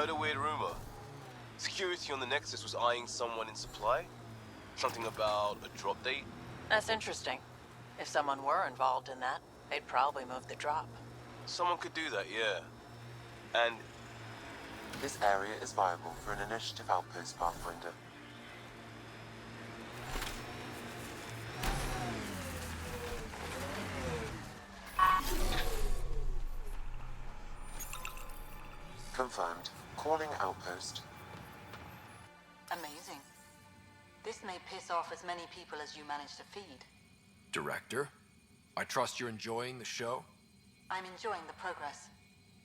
Heard a weird rumor. Security on the Nexus was eyeing someone in supply? Something about a drop date? That's interesting. If someone were involved in that, they'd probably move the drop. Someone could do that, yeah. And This area is viable for an initiative outpost, Pathfinder. Confirmed. Calling outpost. Amazing. This may piss off as many people as you manage to feed. Director, I trust you're enjoying the show? I'm enjoying the progress.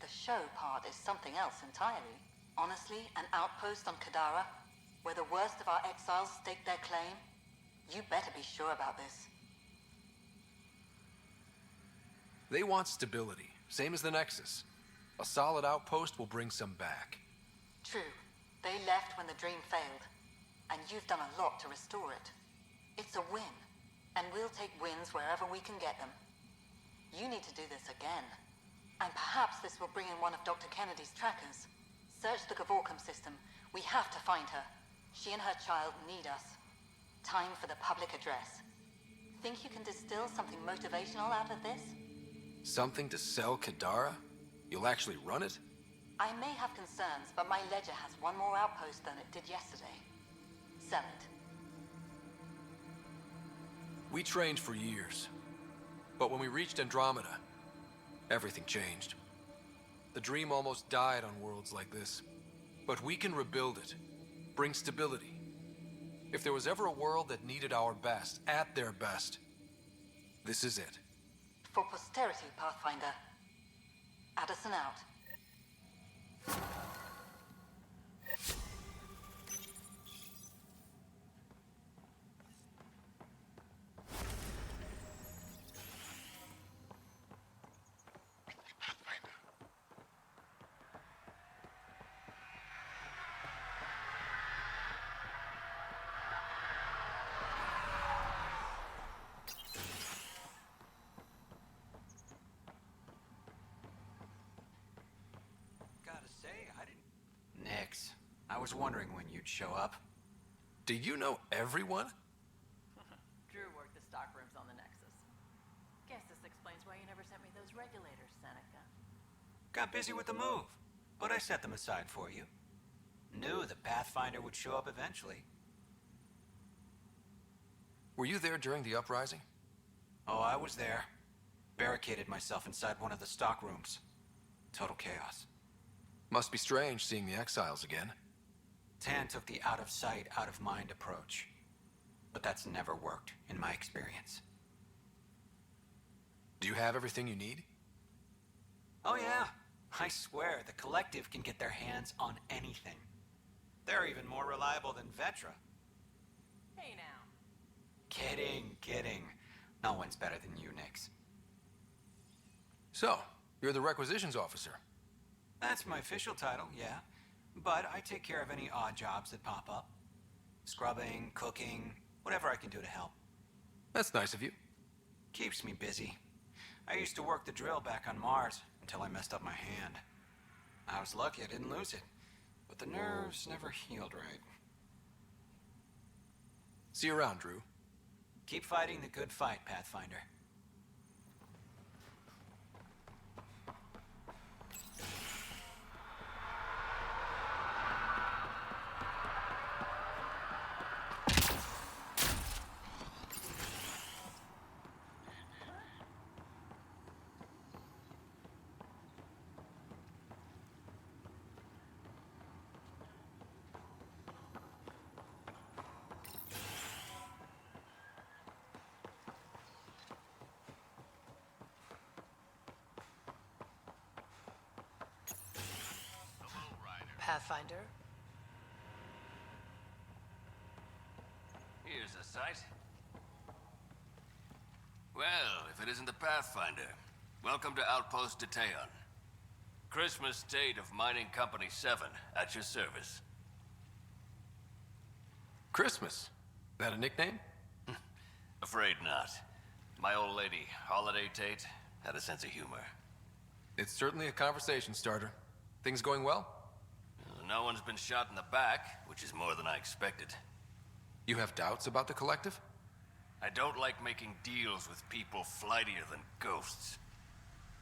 The show part is something else entirely. Honestly, an outpost on Kadara, where the worst of our exiles stake their claim, you better be sure about this. They want stability, same as the Nexus. A solid outpost will bring some back. True. They left when the dream failed, and you've done a lot to restore it. It's a win, and we'll take wins wherever we can get them. You need to do this again. And perhaps this will bring in one of Dr. Kennedy's trackers. Search the Gavorcom system. We have to find her. She and her child need us. Time for the public address. Think you can distill something motivational out of this? Something to sell Kadara? You'll actually run it? I may have concerns, but my ledger has one more outpost than it did yesterday. Sell it. We trained for years. But when we reached Andromeda, everything changed. The dream almost died on worlds like this. But we can rebuild it. Bring stability. If there was ever a world that needed our best, at their best, this is it. For posterity, Pathfinder. Addison out. Nix. I was wondering when you'd show up. Do you know everyone? Drew worked the stock rooms on the Nexus. Guess this explains why you never sent me those regulators, Seneca. Got busy with the move, but I set them aside for you. Knew the Pathfinder would show up eventually. Were you there during the uprising? Oh, I was there. Barricaded myself inside one of the stock rooms. Total chaos. Must be strange seeing the exiles again. Tan took the out-of-sight, out-of-mind approach. But that's never worked, in my experience. Do you have everything you need? Oh yeah. I swear, the Collective can get their hands on anything. They're even more reliable than Vetra. Hey now. Kidding. No one's better than you, Nix. So, you're the requisitions officer. That's my official title, yeah. But I take care of any odd jobs that pop up. Scrubbing, cooking, whatever I can do to help. That's nice of you. Keeps me busy. I used to work the drill back on Mars until I messed up my hand. I was lucky I didn't lose it, but the nerves never healed right. See you around, Drew. Keep fighting the good fight, Pathfinder. Pathfinder? Here's a sight. Well, if it isn't the Pathfinder, welcome to Outpost Detaeon. Christmas State of Mining Company 7, at your service. Christmas. That a nickname? Afraid not. My old lady, Holiday Tate, had a sense of humor. It's certainly a conversation starter. Things going well? no one's been shot in the back, which is more than I expected. You have doubts about the Collective? I don't like making deals with people flightier than ghosts.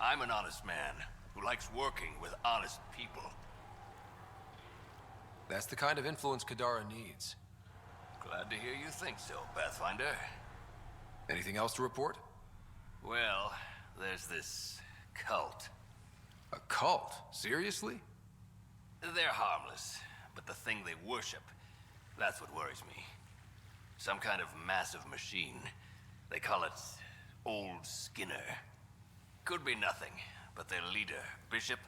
I'm an honest man who likes working with honest people. That's the kind of influence Kadara needs. Glad to hear you think so, Pathfinder. Anything else to report? Well, there's this cult. A cult? Seriously? They're harmless, but the thing they worship, that's what worries me. Some kind of massive machine. They call it Old Skinner. Could be nothing, but their leader, Bishop,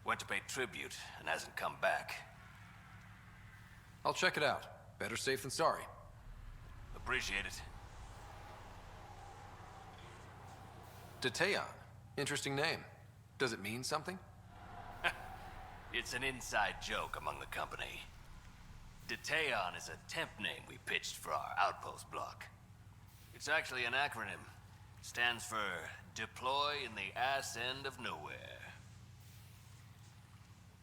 went to pay tribute and hasn't come back. I'll check it out. Better safe than sorry. Appreciate it. Detaeon. Interesting name. Does it mean something? It's an inside joke among the company. Detaeon is a temp name we pitched for our outpost block. It's actually an acronym. Stands for Deploy in the Ass End of Nowhere.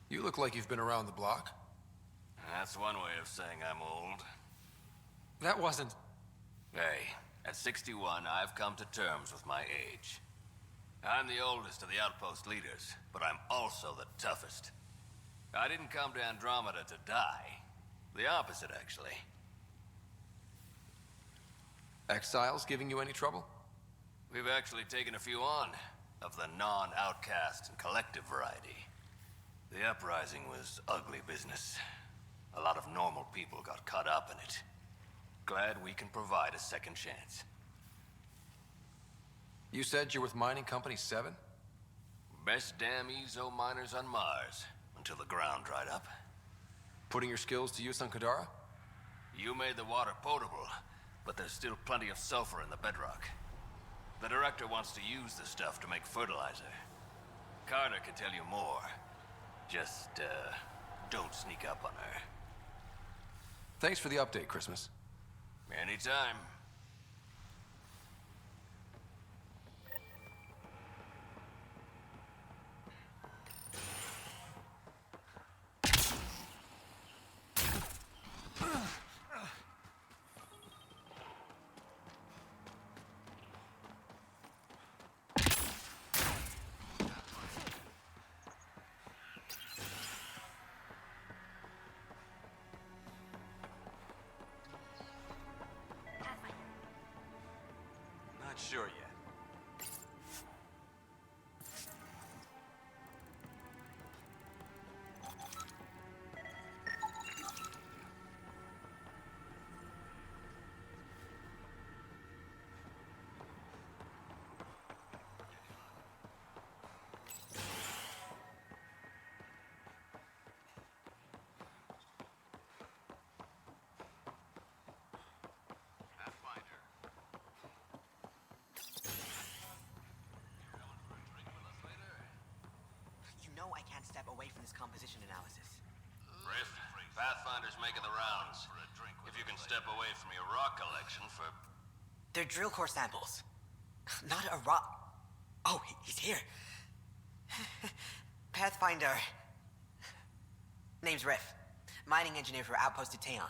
You look like you've been around the block. That's one way of saying I'm old. That wasn't... Hey, at 61, I've come to terms with my age. I'm the oldest of the outpost leaders, but I'm also the toughest. I didn't come to Andromeda to die. The opposite, actually. Exiles giving you any trouble? We've actually taken a few on, of the non-outcast and collective variety. The uprising was ugly business. A lot of normal people got caught up in it. Glad we can provide a second chance. You said you're with Mining Company 7? Best damn ezo miners on Mars, until the ground dried up. Putting your skills to use on Kadara? You made the water potable, but there's still plenty of sulfur in the bedrock. The director wants to use the stuff to make fertilizer. Carter can tell you more. Just, don't sneak up on her. Thanks for the update, Christmas. Anytime. Not sure yet. You know I can't step away from this composition analysis. Riff, Pathfinder's making the rounds. If you can step away from your rock collection for... They're drill core samples. Not a rock. Oh, he's here. Pathfinder. Name's Riff. Mining engineer for Outpost Detaeon.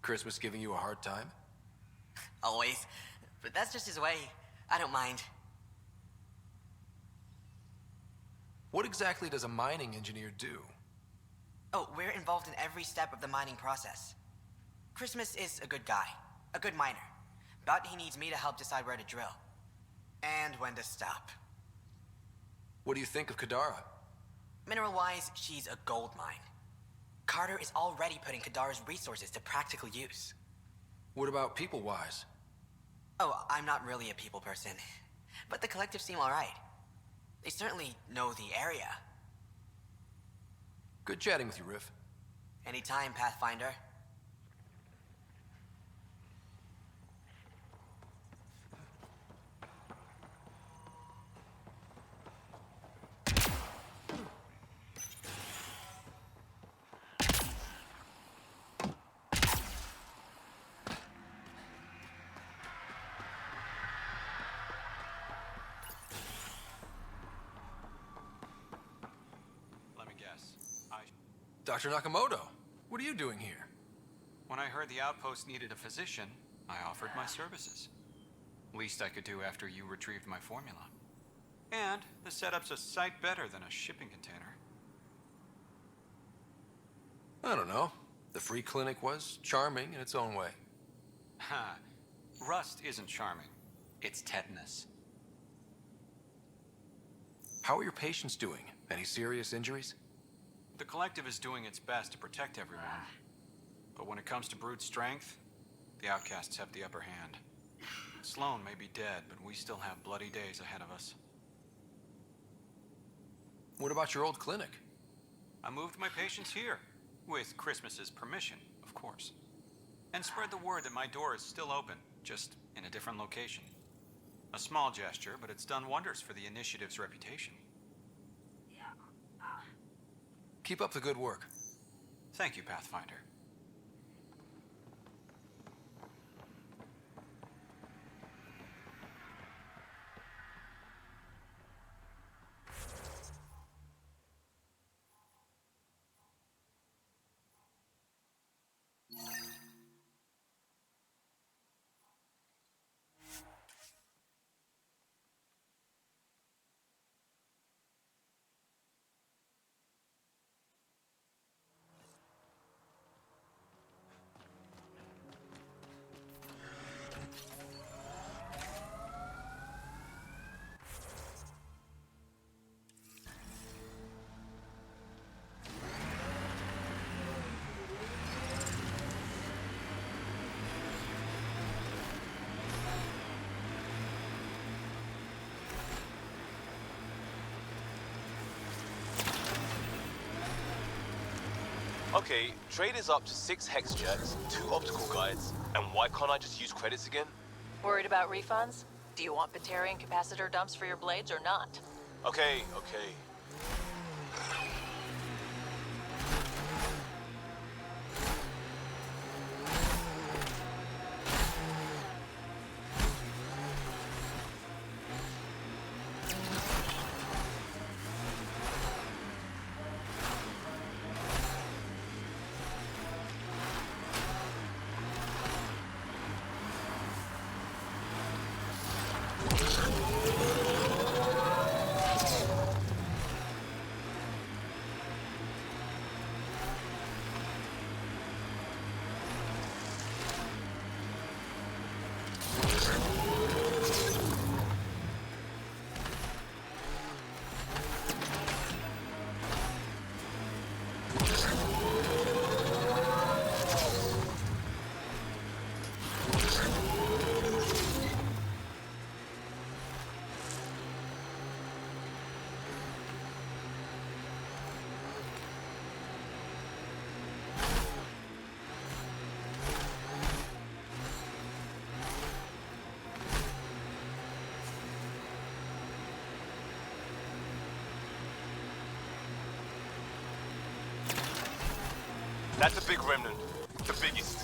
Christmas giving you a hard time? Always. But that's just his way. I don't mind. What exactly does a mining engineer do? Oh, we're involved in every step of the mining process. Christmas is a good guy. A good miner. But he needs me to help decide where to drill. And when to stop. What do you think of Kadara? Mineral-wise, she's a gold mine. Carter is already putting Kadara's resources to practical use. What about people-wise? Oh, I'm not really a people person. But the collective seem alright. They certainly know the area. Good chatting with you, Riff. Anytime, Pathfinder. Let me guess. Dr. Nakamoto, what are you doing here? When I heard the outpost needed a physician, I offered my services. Least I could do after you retrieved my formula. And the setup's a sight better than a shipping container. I don't know. The free clinic was charming in its own way. Ha. Rust isn't charming. It's tetanus. How are your patients doing? Any serious injuries? The collective is doing its best to protect everyone. But when it comes to brute strength, the outcasts have the upper hand. Sloan may be dead, but we still have bloody days ahead of us. What about your old clinic? I moved my patients here, with Christmas's permission, of course. And spread the word that my door is still open, just in a different location. A small gesture, but it's done wonders for the initiative's reputation. Keep up the good work. Thank you, Pathfinder. Okay, trade is up to 6 hex jets, 2 optical guides, and why can't I just use credits again? Worried about refunds? Do you want Batarian capacitor dumps for your blades or not? Okay. That's a big remnant. The biggest.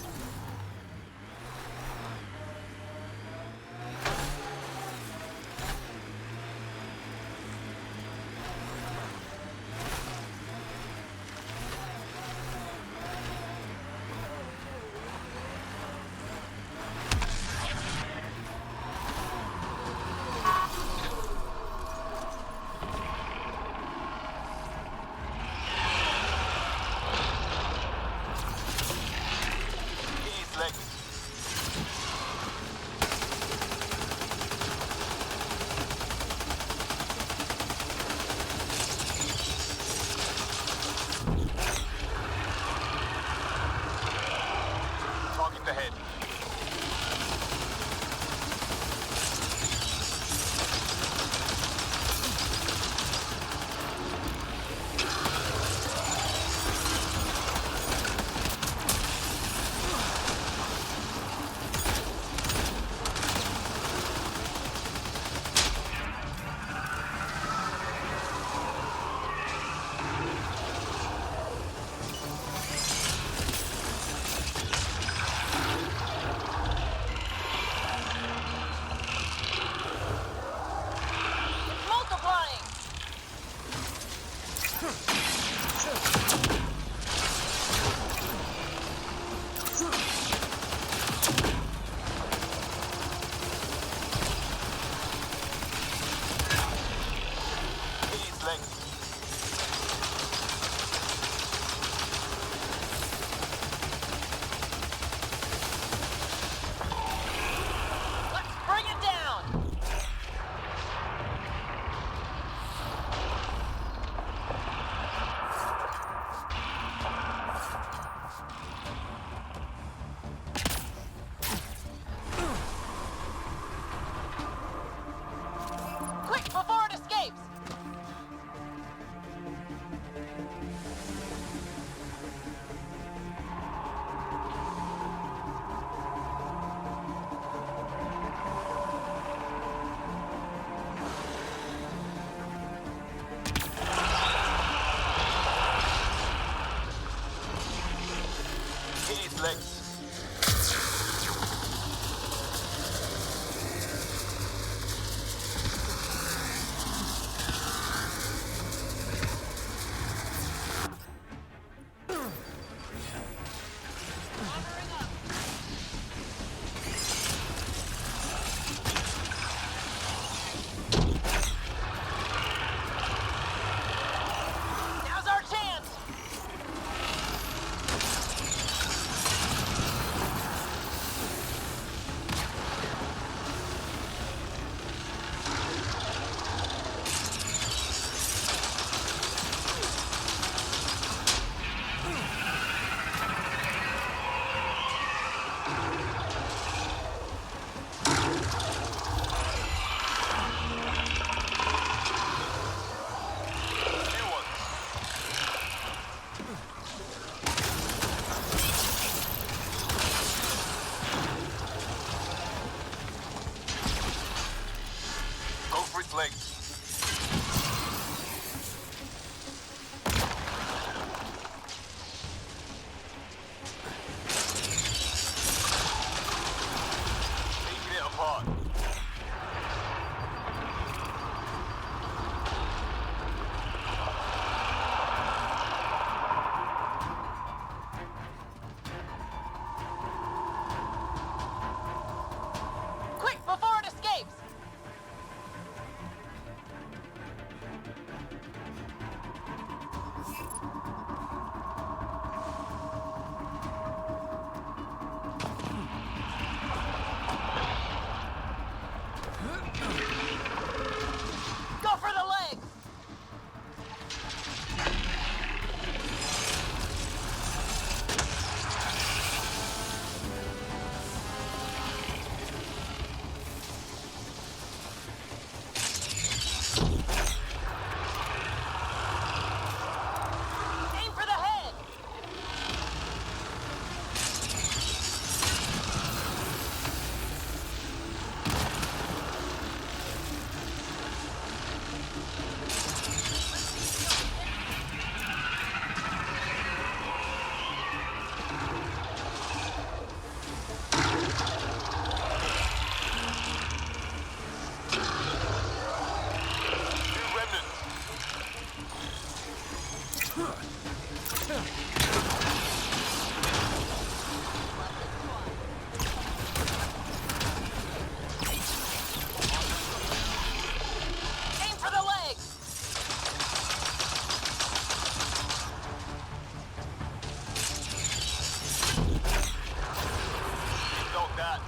that.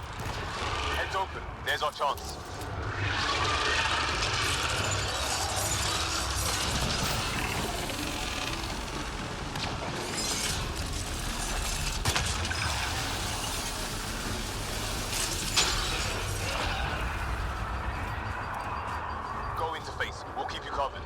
Head's open. There's our chance. Go interface. We'll keep you covered.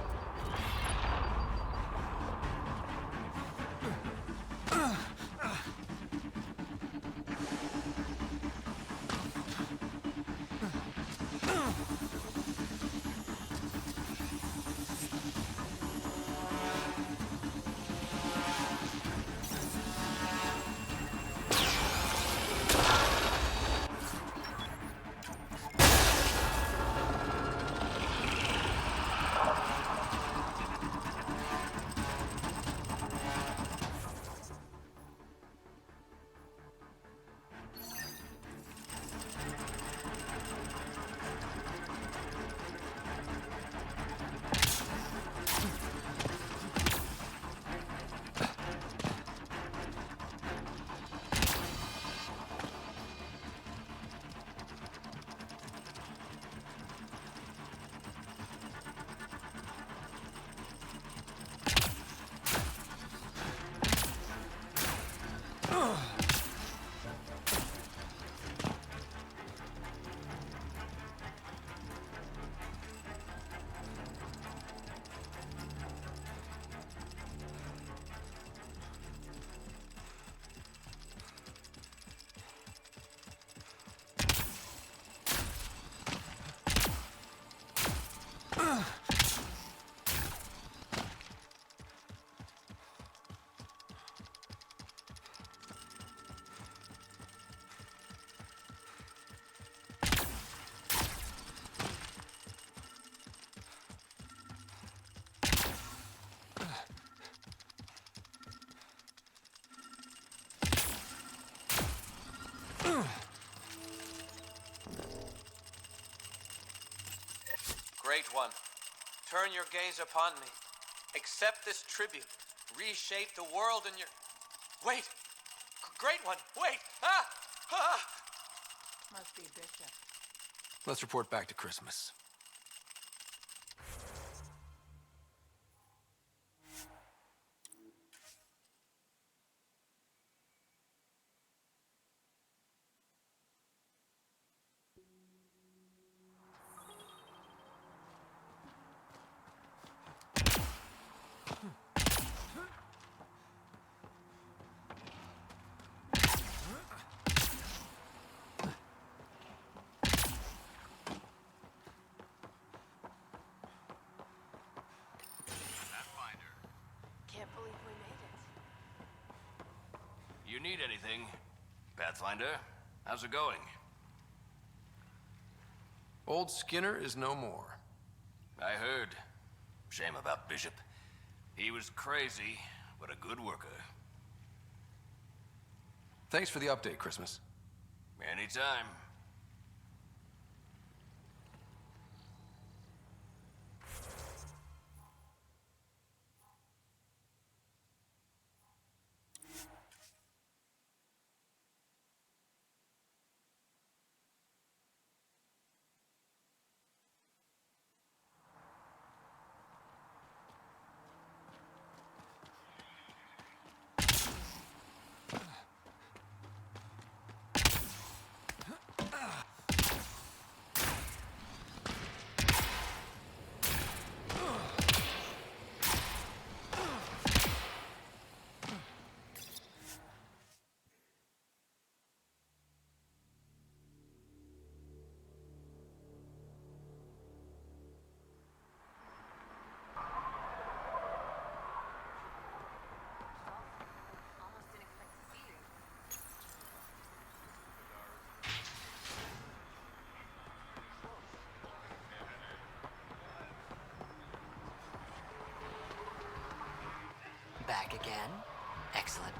Great One, turn your gaze upon me. Accept this tribute. Reshape the world in your... Wait! Great One, wait! Ah! Ah! Must be Bishop. Let's report back to Christmas. Can't believe we made it. You need anything? Pathfinder, how's it going? Old Skinner is no more. I heard. Shame about Bishop. He was crazy, but a good worker. Thanks for the update, Christmas. Anytime. Almost didn't expect to see you. Back again? Excellent.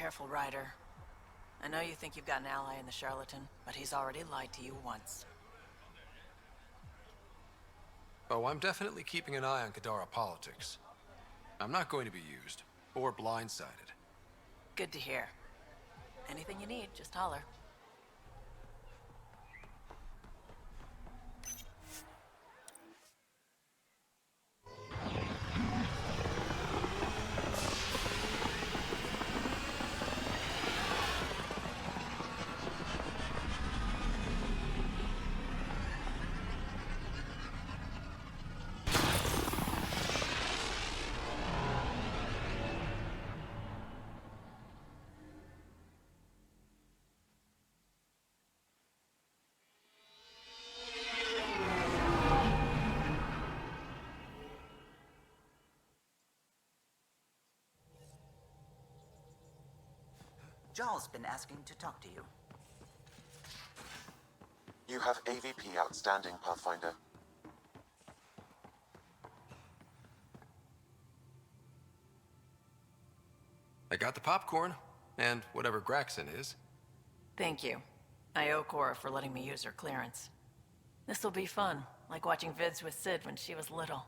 careful, Ryder. I know you think you've got an ally in the charlatan, but he's already lied to you once. Oh, I'm definitely keeping an eye on Kadara politics. I'm not going to be used, or blindsided. Good to hear. Anything you need, just holler. Jarl's been asking to talk to you. You have AVP outstanding, Pathfinder. I got the popcorn, and whatever Graxon is. Thank you. I owe Cora for letting me use her clearance. This'll be fun, like watching vids with Sid when she was little.